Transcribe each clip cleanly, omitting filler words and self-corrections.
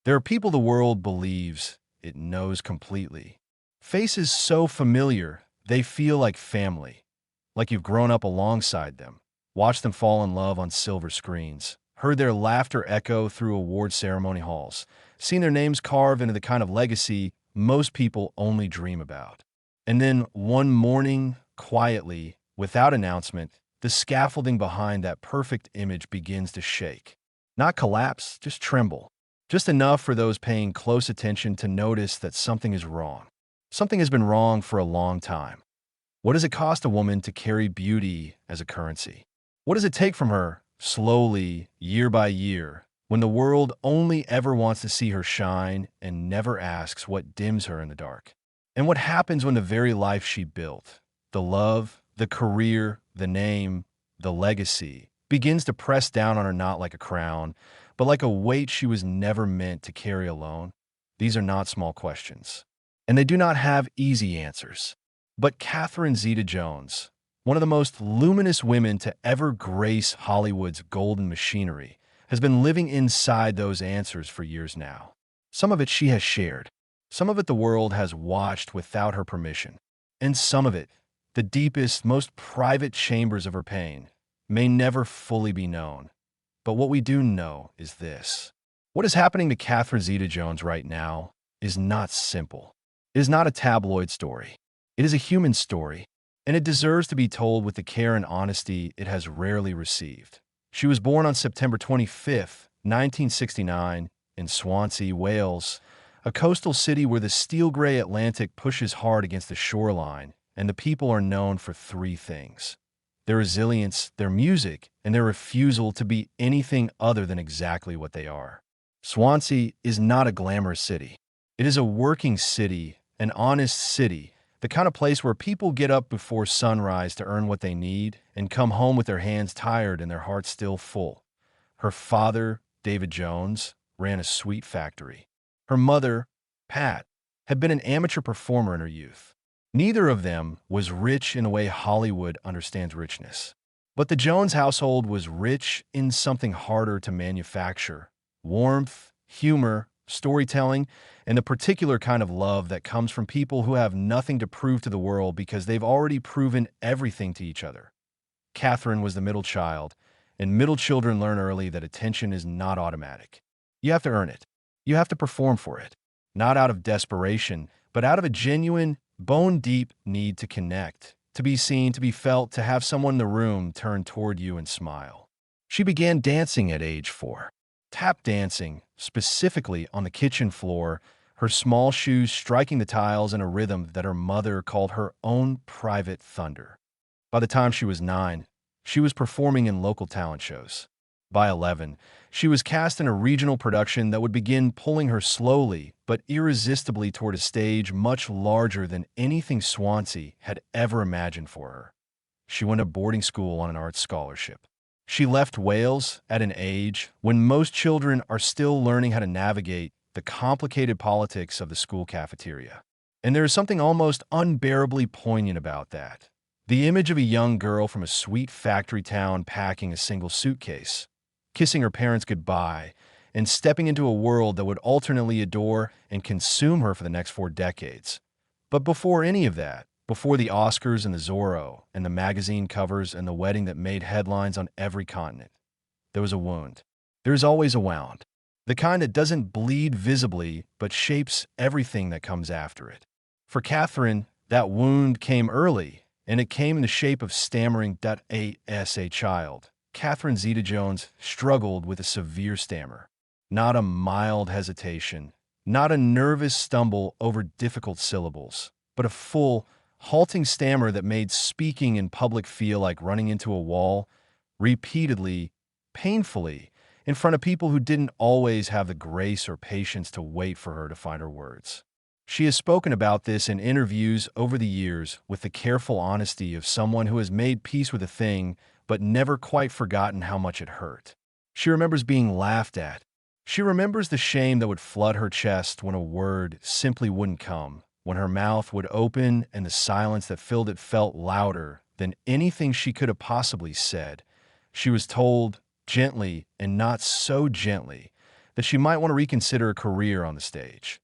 There are people the world believes it knows completely. Faces so familiar, they feel like family, like you've grown up alongside them, watched them fall in love on silver screens, heard their laughter echo through award ceremony halls, seen their names carved into the kind of legacy most people only dream about. And then one morning, quietly, without announcement, the scaffolding behind that perfect image begins to shake. Not collapse, just tremble. Just enough for those paying close attention to notice that something is wrong. Something has been wrong for a long time. What does it cost a woman to carry beauty as a currency? What does it take from her, slowly, year by year, when the world only ever wants to see her shine and never asks what dims her in the dark? And what happens when the very life she built, the love, the career, the name, the legacy, begins to press down on her not like a crown, but like a weight she was never meant to carry alone? These are not small questions, and they do not have easy answers. But Catherine Zeta-Jones, one of the most luminous women to ever grace Hollywood's golden machinery, has been living inside those answers for years now. Some of it she has shared. Some of it the world has watched without her permission. And some of it, the deepest, most private chambers of her pain, may never fully be known. But what we do know is this. What is happening to Catherine Zeta-Jones right now is not simple. It is not a tabloid story. It is a human story, and it deserves to be told with the care and honesty it has rarely received. She was born on September 25th, 1969, in Swansea, Wales, a coastal city where the steel-gray Atlantic pushes hard against the shoreline, and the people are known for three things: their resilience, their music, and their refusal to be anything other than exactly what they are. Swansea is not a glamorous city. It is a working city, an honest city, the kind of place where people get up before sunrise to earn what they need and come home with their hands tired and their hearts still full. Her father, David Jones, ran a sweet factory. Her mother, Pat, had been an amateur performer in her youth. Neither of them was rich in the way Hollywood understands richness. But the Jones household was rich in something harder to manufacture: warmth, humor, storytelling, and the particular kind of love that comes from people who have nothing to prove to the world because they've already proven everything to each other. Catherine was the middle child, and middle children learn early that attention is not automatic. You have to earn it. You have to perform for it. Not out of desperation, but out of a genuine, bone-deep need to connect, to be seen, to be felt, to have someone in the room turn toward you and smile. She began dancing at age 4. Tap dancing, specifically on the kitchen floor, her small shoes striking the tiles in a rhythm that her mother called her own private thunder. By the time she was 9, she was performing in local talent shows. By 11, she was cast in a regional production that would begin pulling her slowly but irresistibly toward a stage much larger than anything Swansea had ever imagined for her. She went to boarding school on an arts scholarship. She left Wales at an age when most children are still learning how to navigate the complicated politics of the school cafeteria. And there is something almost unbearably poignant about that. The image of a young girl from a sweet factory town packing a single suitcase, kissing her parents goodbye, and stepping into a world that would alternately adore and consume her for the next 4 decades. But before any of that, before the Oscars and the Zorro and the magazine covers and the wedding that made headlines on every continent, there was a wound. There is always a wound. The kind that doesn't bleed visibly but shapes everything that comes after it. For Catherine, that wound came early, and it came in the shape of stammering as a child. Catherine Zeta-Jones struggled with a severe stammer. Not a mild hesitation, not a nervous stumble over difficult syllables, but a full, halting stammer that made speaking in public feel like running into a wall, repeatedly, painfully, in front of people who didn't always have the grace or patience to wait for her to find her words. She has spoken about this in interviews over the years with the careful honesty of someone who has made peace with a thing but never quite forgotten how much it hurt. She remembers being laughed at. She remembers the shame that would flood her chest when a word simply wouldn't come, when her mouth would open and the silence that filled it felt louder than anything she could have possibly said. She was told, gently and not so gently, that she might want to reconsider a career on the stage.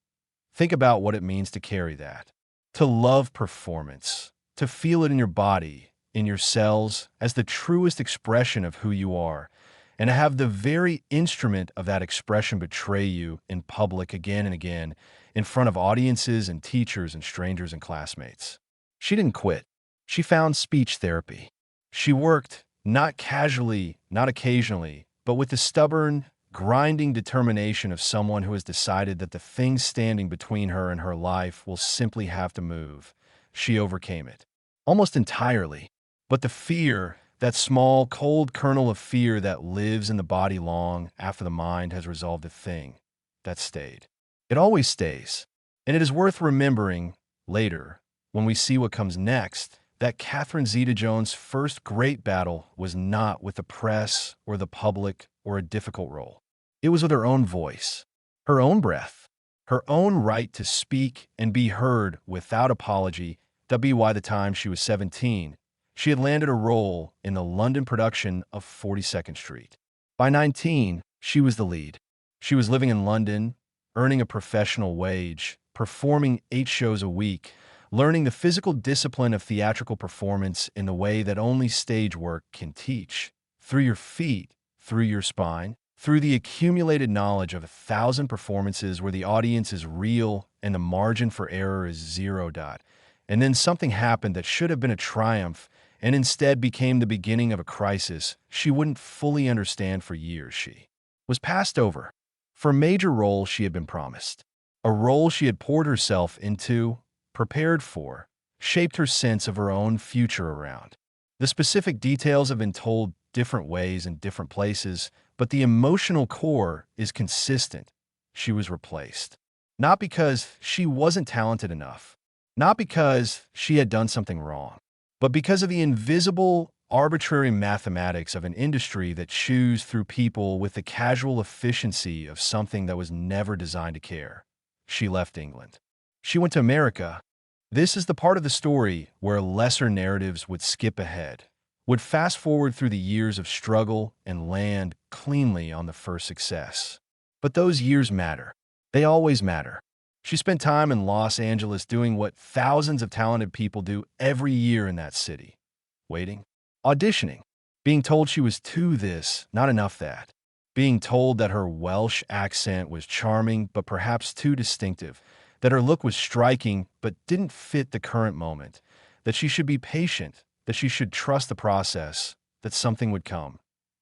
Think about what it means to carry that. To love performance, to feel it in your body, in your cells, as the truest expression of who you are, and to have the very instrument of that expression betray you in public again and again, in front of audiences and teachers and strangers and classmates. She didn't quit. She found speech therapy. She worked, not casually, not occasionally, but with the stubborn, grinding determination of someone who has decided that the thing standing between her and her life will simply have to move. She overcame it. Almost entirely. But the fear, that small, cold kernel of fear that lives in the body long after the mind has resolved a thing, that stayed. It always stays. And it is worth remembering, later, when we see what comes next, that Catherine Zeta-Jones' first great battle was not with the press or the public or a difficult role. It was with her own voice, her own breath, her own right to speak and be heard without apology. That be why the time she was 17, she had landed a role in the London production of 42nd Street. By 19, she was the lead. She was living in London, earning a professional wage, performing 8 shows a week, learning the physical discipline of theatrical performance in the way that only stage work can teach. Through your feet, through your spine, through the accumulated knowledge of 1,000 performances where the audience is real and the margin for error is 0. And then something happened that should have been a triumph and instead became the beginning of a crisis she wouldn't fully understand for years. She was passed over for a major role she had been promised, a role she had poured herself into, prepared for, shaped her sense of her own future around. The specific details have been told different ways in different places, but the emotional core is consistent. She was replaced. Not because she wasn't talented enough, not because she had done something wrong, but because of the invisible, arbitrary mathematics of an industry that chews through people with the casual efficiency of something that was never designed to care. She left England. She went to America. This is the part of the story where lesser narratives would skip ahead, would fast forward through the years of struggle and land cleanly on the first success. But those years matter. They always matter. She spent time in Los Angeles doing what thousands of talented people do every year in that city. Waiting, auditioning, being told she was too this, not enough that. Being told that her Welsh accent was charming but perhaps too distinctive, that her look was striking but didn't fit the current moment, that she should be patient, that she should trust the process, that something would come.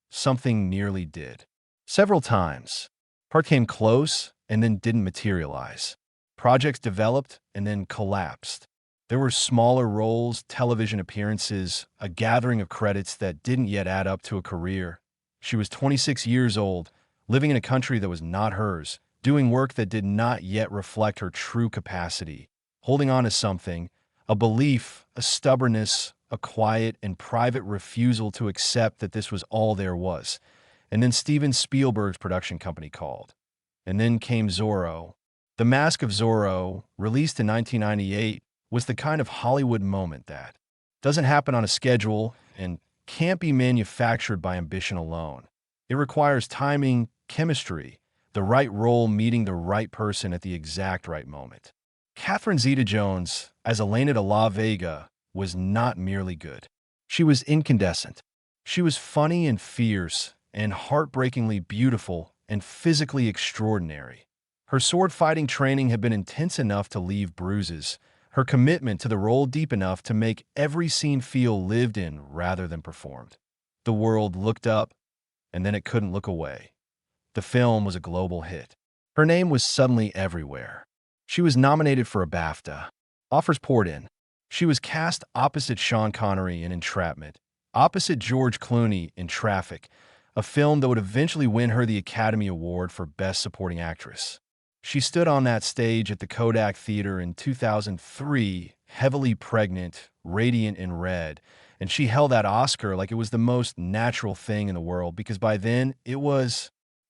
Something nearly did. Several times. Part came close and then didn't materialize. Projects developed and then collapsed. There were smaller roles, television appearances, a gathering of credits that didn't yet add up to a career. She was 26 years old, living in a country that was not hers, doing work that did not yet reflect her true capacity, holding on to something, a belief, a stubbornness, a quiet and private refusal to accept that this was all there was. And then Steven Spielberg's production company called. And then came Zorro. The Mask of Zorro, released in 1998, was the kind of Hollywood moment that doesn't happen on a schedule and can't be manufactured by ambition alone. It requires timing, chemistry, the right role meeting the right person at the exact right moment. Catherine Zeta-Jones, as Elena de la Vega, was not merely good. She was incandescent. She was funny and fierce and heartbreakingly beautiful and physically extraordinary. Her sword-fighting training had been intense enough to leave bruises, her commitment to the role deep enough to make every scene feel lived in rather than performed. The world looked up, and then it couldn't look away. The film was a global hit. Her name was suddenly everywhere. She was nominated for a BAFTA. Offers poured in. She was cast opposite Sean Connery in Entrapment, opposite George Clooney in Traffic, a film that would eventually win her the Academy Award for Best Supporting Actress. She stood on that stage at the Kodak Theater in 2003, heavily pregnant, radiant in red, and she held that Oscar like it was the most natural thing in the world because by then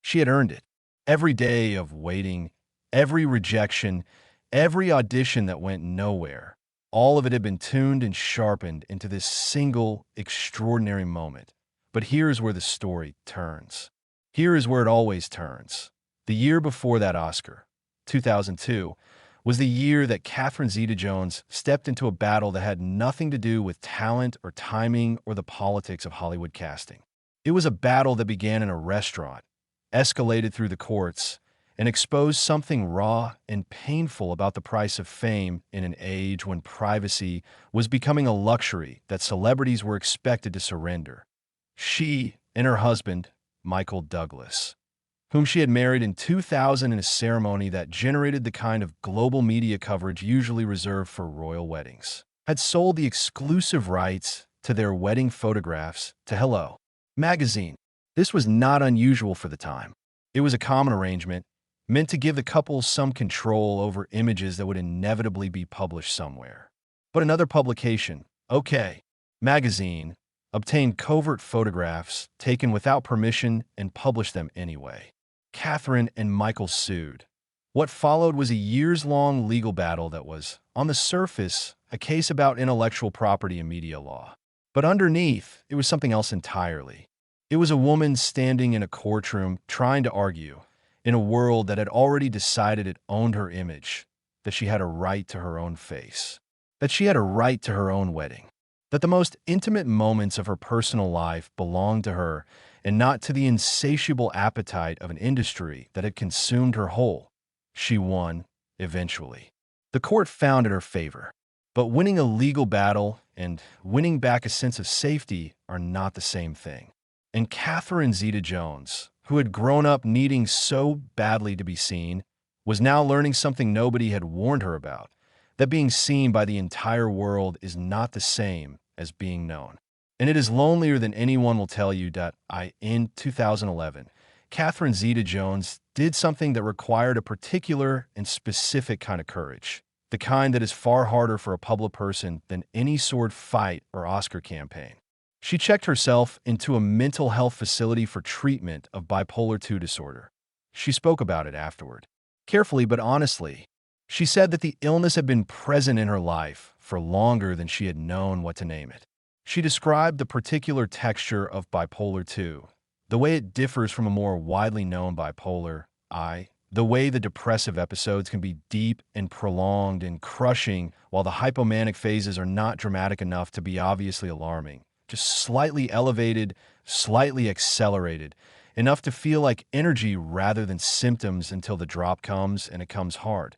she had earned it. Every day of waiting, every rejection, every audition that went nowhere, all of it had been tuned and sharpened into this single, extraordinary moment. But here's where the story turns. Here is where it always turns. The year before that Oscar, 2002, was the year that Catherine Zeta-Jones stepped into a battle that had nothing to do with talent or timing or the politics of Hollywood casting. It was a battle that began in a restaurant, escalated through the courts, and exposed something raw and painful about the price of fame in an age when privacy was becoming a luxury that celebrities were expected to surrender. She and her husband, Michael Douglas, whom she had married in 2000 in a ceremony that generated the kind of global media coverage usually reserved for royal weddings, had sold the exclusive rights to their wedding photographs to Hello magazine. This was not unusual for the time. It was a common arrangement, meant to give the couple some control over images that would inevitably be published somewhere. But another publication, OK magazine, obtained covert photographs taken without permission and published them anyway. Catherine and Michael sued. What followed was a years-long legal battle that was, on the surface, a case about intellectual property and media law. But underneath, it was something else entirely. It was a woman standing in a courtroom trying to argue, in a world that had already decided it owned her image, that she had a right to her own face, that she had a right to her own wedding, that the most intimate moments of her personal life belonged to her and not to the insatiable appetite of an industry that had consumed her whole. She won, eventually. The court found in her favor. But winning a legal battle and winning back a sense of safety are not the same thing. And Catherine Zeta-Jones, who had grown up needing so badly to be seen, was now learning something nobody had warned her about, that being seen by the entire world is not the same as being known. And it is lonelier than anyone will tell you that in 2011, Catherine Zeta-Jones did something that required a particular and specific kind of courage, the kind that is far harder for a public person than any sword fight or Oscar campaign. She checked herself into a mental health facility for treatment of bipolar II disorder. She spoke about it afterward, carefully but honestly. She said that the illness had been present in her life for longer than she had known what to name it. She described the particular texture of bipolar II, the way it differs from a more widely known bipolar I, the way the depressive episodes can be deep and prolonged and crushing, while the hypomanic phases are not dramatic enough to be obviously alarming, just slightly elevated, slightly accelerated, enough to feel like energy rather than symptoms until the drop comes, and it comes hard.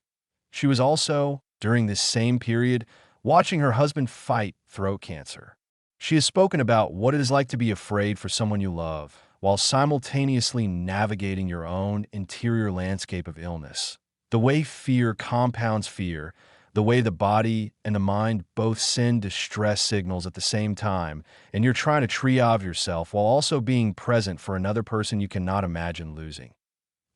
She was also, during this same period, watching her husband fight throat cancer. She has spoken about what it is like to be afraid for someone you love, while simultaneously navigating your own interior landscape of illness. The way fear compounds fear, the way the body and the mind both send distress signals at the same time, and you're trying to triage yourself while also being present for another person you cannot imagine losing.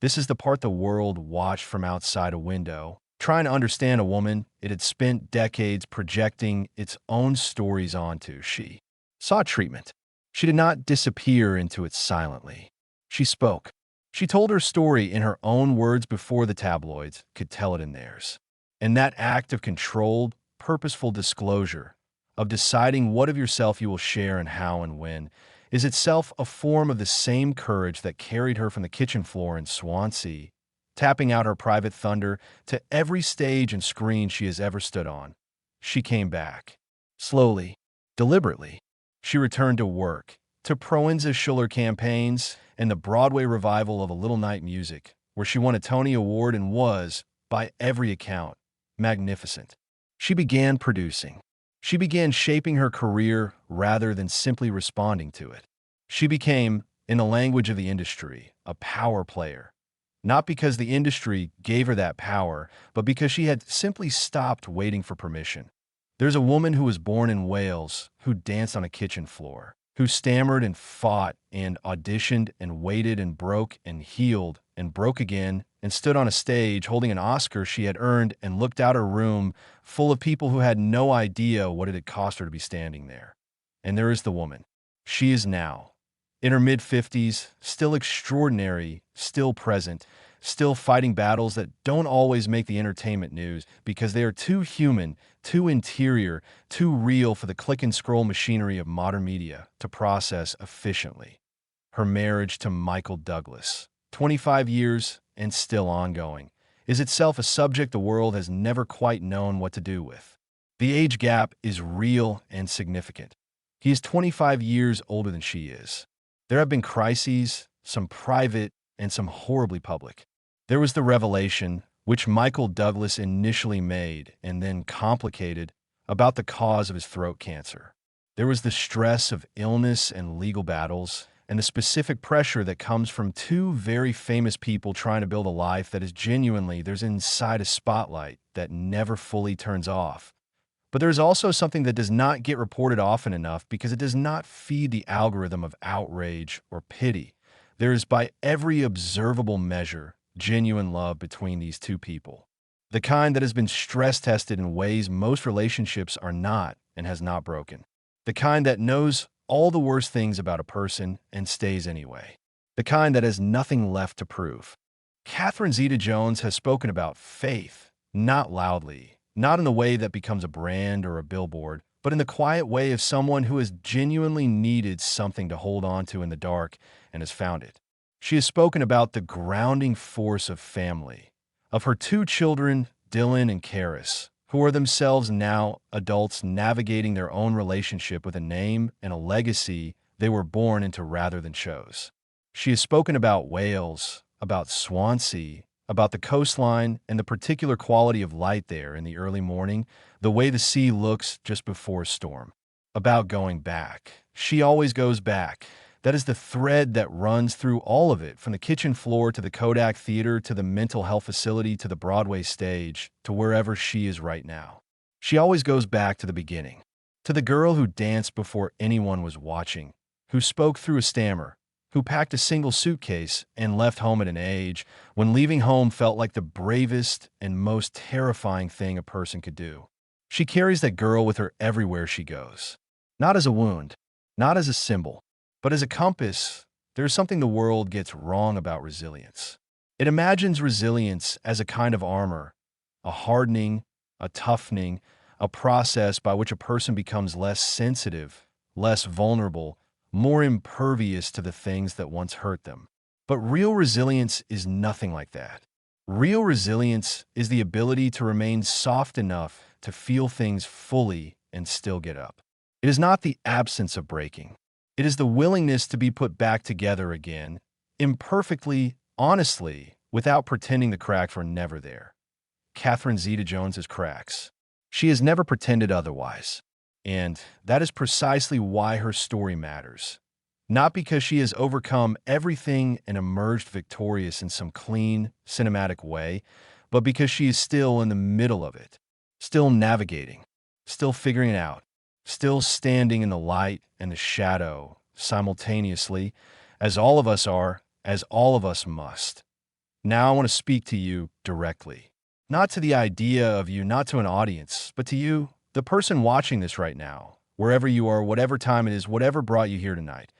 This is the part the world watched from outside a window, trying to understand a woman it had spent decades projecting its own stories onto. She sought treatment. She did not disappear into it silently. She spoke. She told her story in her own words before the tabloids could tell it in theirs. And that act of controlled, purposeful disclosure, of deciding what of yourself you will share and how and when, is itself a form of the same courage that carried her from the kitchen floor in Swansea, tapping out her private thunder, to every stage and screen she has ever stood on. She came back. Slowly, deliberately. She returned to work, to Proenza Schuller campaigns, and the Broadway revival of A Little Night Music, where she won a Tony Award and was, by every account, magnificent. She began producing. She began shaping her career rather than simply responding to it. She became, in the language of the industry, a power player. Not because the industry gave her that power, but because she had simply stopped waiting for permission. There's a woman who was born in Wales, who danced on a kitchen floor, who stammered and fought and auditioned and waited and broke and healed and broke again and stood on a stage holding an Oscar she had earned and looked out her room full of people who had no idea what it had cost her to be standing there. And there is the woman. She is now, in her mid-50s, still extraordinary, still present, still fighting battles that don't always make the entertainment news because they are too human, too interior, too real for the click-and-scroll machinery of modern media to process efficiently. Her marriage to Michael Douglas. 25 years and still ongoing, is itself a subject the world has never quite known what to do with. The age gap is real and significant. He is 25 years older than she is. There have been crises, some private and some horribly public. There was the revelation, which Michael Douglas initially made and then complicated, about the cause of his throat cancer. There was the stress of illness and legal battles, and the specific pressure that comes from two very famous people trying to build a life that is genuinely there's inside a spotlight that never fully turns off. But there's also something that does not get reported often enough because it does not feed the algorithm of outrage or pity. There is, by every observable measure, genuine love between these two people. The kind that has been stress-tested in ways most relationships are not and has not broken. The kind that knows all the worst things about a person and stays anyway. The kind that has nothing left to prove. Catherine Zeta-Jones has spoken about faith, not loudly, not in the way that becomes a brand or a billboard, but in the quiet way of someone who has genuinely needed something to hold on to in the dark and has found it. She has spoken about the grounding force of family, of her two children, Dylan and Karis, who are themselves now adults navigating their own relationship with a name and a legacy they were born into rather than chose. She has spoken about Wales, about Swansea, about the coastline and the particular quality of light there in the early morning, the way the sea looks just before a storm. About going back. She always goes back. That is the thread that runs through all of it, from the kitchen floor to the Kodak Theater to the mental health facility to the Broadway stage to wherever she is right now. She always goes back to the beginning, to the girl who danced before anyone was watching, who spoke through a stammer, who packed a single suitcase and left home at an age when leaving home felt like the bravest and most terrifying thing a person could do. She carries that girl with her everywhere she goes. Not as a wound, not as a symbol, but as a compass. There's something the world gets wrong about resilience. It imagines resilience as a kind of armor, a hardening, a toughening, a process by which a person becomes less sensitive, less vulnerable, more impervious to the things that once hurt them. But real resilience is nothing like that. Real resilience is the ability to remain soft enough to feel things fully and still get up. It is not the absence of breaking. It is the willingness to be put back together again, imperfectly, honestly, without pretending the cracks were never there. Catherine Zeta-Jones's cracks. She has never pretended otherwise. And that is precisely why her story matters. Not because she has overcome everything and emerged victorious in some clean, cinematic way, but because she is still in the middle of it, still navigating, still figuring it out, still standing in the light and the shadow simultaneously, as all of us are, as all of us must. Now I want to speak to you directly. Not to the idea of you, not to an audience, but to you, the person watching this right now, wherever you are, whatever time it is, whatever brought you here tonight.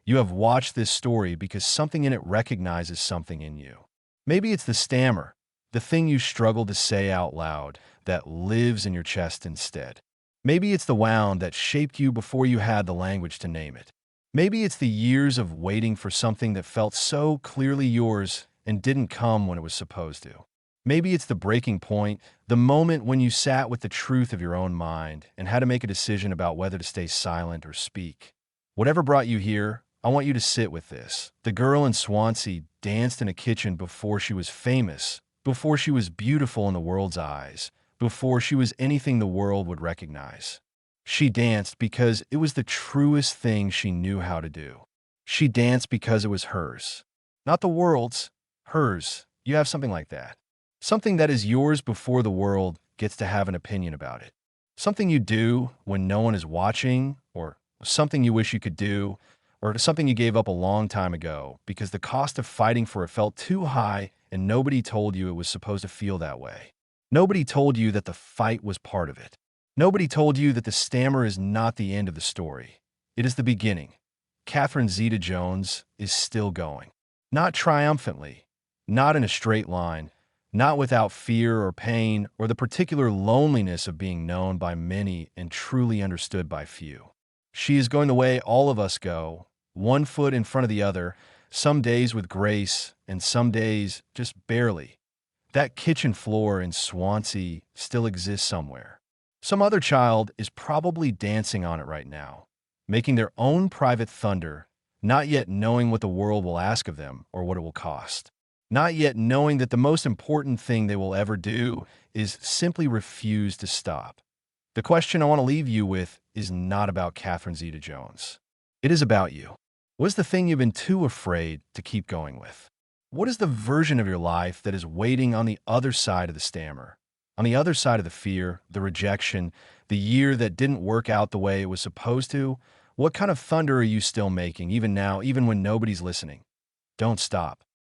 You have watched this story because something in it recognizes something in you. Maybe it's the stammer, the thing you struggle to say out loud that lives in your chest instead. Maybe it's the wound that shaped you before you had the language to name it. Maybe it's the years of waiting for something that felt so clearly yours and didn't come when it was supposed to. Maybe it's the breaking point, the moment when you sat with the truth of your own mind and had to make a decision about whether to stay silent or speak. Whatever brought you here, I want you to sit with this. The girl in Swansea danced in a kitchen before she was famous, before she was beautiful in the world's eyes, before she was anything the world would recognize. She danced because it was the truest thing she knew how to do. She danced because it was hers. Not the world's, hers. You have something like that. Something that is yours before the world gets to have an opinion about it. Something you do when no one is watching, or something you wish you could do, or something you gave up a long time ago because the cost of fighting for it felt too high and nobody told you it was supposed to feel that way. Nobody told you that the fight was part of it. Nobody told you that the stammer is not the end of the story. It is the beginning. Catherine Zeta-Jones is still going. Not triumphantly, not in a straight line, not without fear or pain or the particular loneliness of being known by many and truly understood by few. She is going the way all of us go, one foot in front of the other, some days with grace and some days, just barely. That kitchen floor in Swansea still exists somewhere. Some other child is probably dancing on it right now, making their own private thunder, not yet knowing what the world will ask of them or what it will cost. Not yet knowing that the most important thing they will ever do is simply refuse to stop. The question I want to leave you with is not about Catherine Zeta-Jones. It is about you. What is the thing you've been too afraid to keep going with? What is the version of your life that is waiting on the other side of the stammer? On the other side of the fear, the rejection, the year that didn't work out the way it was supposed to? What kind of thunder are you still making, even now, even when nobody's listening? Don't stop.